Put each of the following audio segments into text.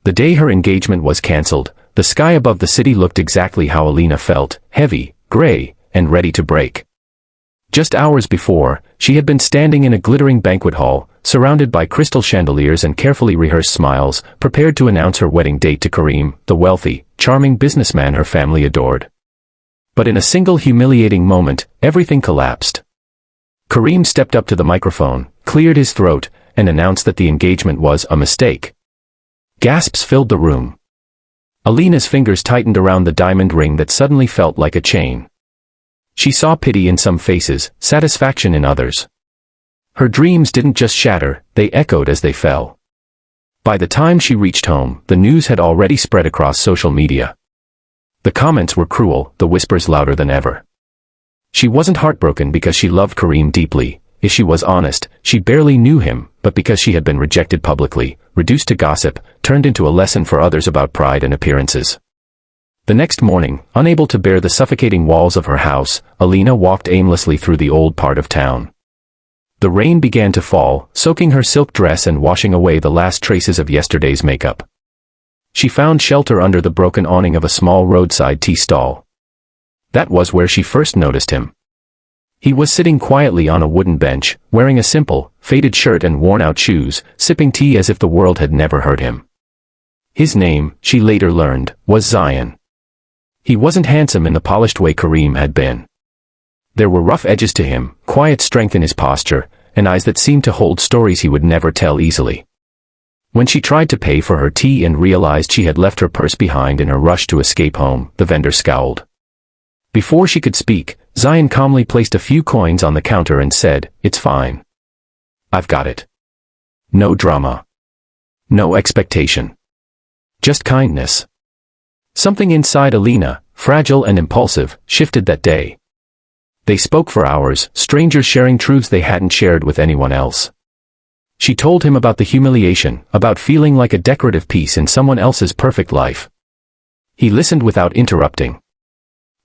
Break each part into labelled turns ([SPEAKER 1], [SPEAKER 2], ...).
[SPEAKER 1] The day her engagement was cancelled, the sky above the city looked exactly how Alina felt, heavy, gray, and ready to break. Just hours before, she had been standing in a glittering banquet hall, surrounded by crystal chandeliers and carefully rehearsed smiles, prepared to announce her wedding date to Karim, the wealthy, charming businessman her family adored. But in a single humiliating moment, everything collapsed. Karim stepped up to the microphone, cleared his throat, and announced that the engagement was a mistake. Gasps filled the room. Alina's fingers tightened around the diamond ring that suddenly felt like a chain. She saw pity in some faces, satisfaction in others. Her dreams didn't just shatter, they echoed as they fell. By the time she reached home, the news had already spread across social media. The comments were cruel, the whispers louder than ever. She wasn't heartbroken because she loved Karim deeply. If she was honest, she barely knew him, but because she had been rejected publicly, reduced to gossip, turned into a lesson for others about pride and appearances. The next morning, unable to bear the suffocating walls of her house, Alina walked aimlessly through the old part of town. The rain began to fall, soaking her silk dress and washing away the last traces of yesterday's makeup. She found shelter under the broken awning of a small roadside tea stall. That was where she first noticed him. He was sitting quietly on a wooden bench, wearing a simple, faded shirt and worn-out shoes, sipping tea as if the world had never heard him. His name, she later learned, was Zion. He wasn't handsome in the polished way Karim had been. There were rough edges to him, quiet strength in his posture, and eyes that seemed to hold stories he would never tell easily. When she tried to pay for her tea and realized she had left her purse behind in her rush to escape home, the vendor scowled. Before she could speak, Zion calmly placed a few coins on the counter and said, "It's fine. I've got it." No drama. No expectation. Just kindness. Something inside Alina, fragile and impulsive, shifted that day. They spoke for hours, strangers sharing truths they hadn't shared with anyone else. She told him about the humiliation, about feeling like a decorative piece in someone else's perfect life. He listened without interrupting.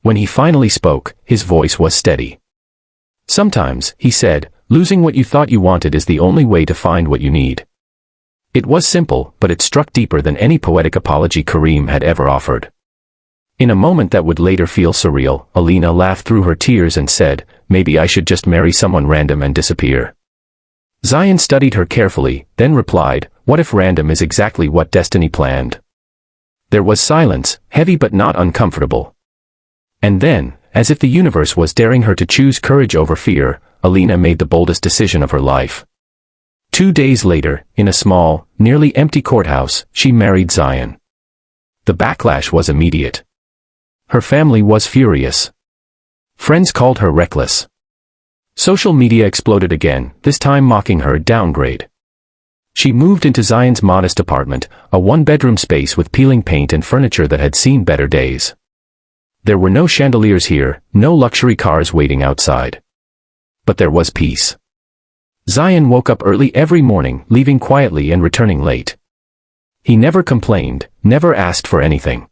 [SPEAKER 1] When he finally spoke, his voice was steady. "Sometimes," he said, "losing what you thought you wanted is the only way to find what you need." It was simple, but it struck deeper than any poetic apology Karim had ever offered. In a moment that would later feel surreal, Alina laughed through her tears and said, "Maybe I should just marry someone random and disappear." Zion studied her carefully, then replied, "What if random is exactly what destiny planned?" There was silence, heavy but not uncomfortable. And then, as if the universe was daring her to choose courage over fear, Alina made the boldest decision of her life. 2 days later, in a small, nearly empty courthouse, she married Zion. The backlash was immediate. Her family was furious. Friends called her reckless. Social media exploded again, this time mocking her downgrade. She moved into Zion's modest apartment, a one-bedroom space with peeling paint and furniture that had seen better days. There were no chandeliers here, no luxury cars waiting outside. But there was peace. Zion woke up early every morning, leaving quietly and returning late. He never complained, never asked for anything.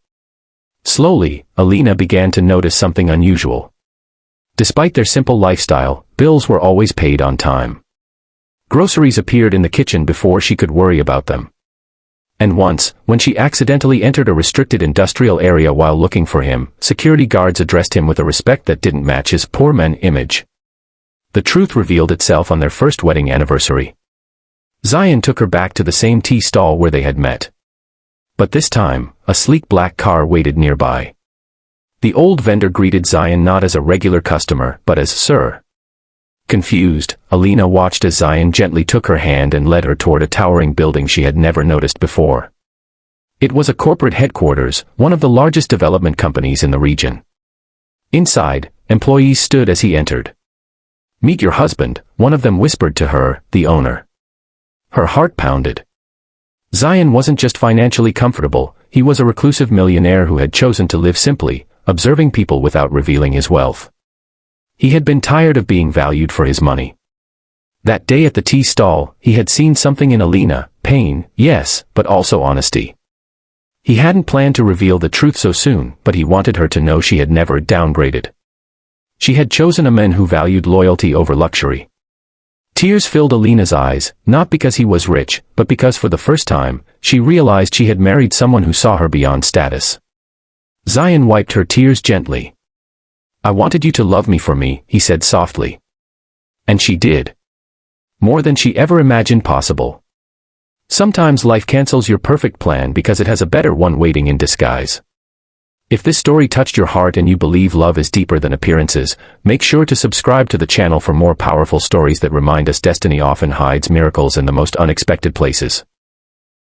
[SPEAKER 1] Slowly, Alina began to notice something unusual. Despite their simple lifestyle, bills were always paid on time. Groceries appeared in the kitchen before she could worry about them. And once, when she accidentally entered a restricted industrial area while looking for him, security guards addressed him with a respect that didn't match his poor man image. The truth revealed itself on their first wedding anniversary. Zion took her back to the same tea stall where they had met. But this time, a sleek black car waited nearby. The old vendor greeted Zion not as a regular customer, but as Sir. Confused, Alina watched as Zion gently took her hand and led her toward a towering building she had never noticed before. It was a corporate headquarters, one of the largest development companies in the region. Inside, employees stood as he entered. "Meet your husband," one of them whispered to her, the owner. Her heart pounded. Zion wasn't just financially comfortable, he was a reclusive millionaire who had chosen to live simply, observing people without revealing his wealth. He had been tired of being valued for his money. That day at the tea stall, he had seen something in Alina, pain, yes, but also honesty. He hadn't planned to reveal the truth so soon, but he wanted her to know she had never downgraded. She had chosen a man who valued loyalty over luxury. Tears filled Alina's eyes, not because he was rich, but because for the first time, she realized she had married someone who saw her beyond status. Zion wiped her tears gently. "I wanted you to love me for me," he said softly. And she did. More than she ever imagined possible. Sometimes life cancels your perfect plan because it has a better one waiting in disguise. If this story touched your heart and you believe love is deeper than appearances, make sure to subscribe to the channel for more powerful stories that remind us destiny often hides miracles in the most unexpected places.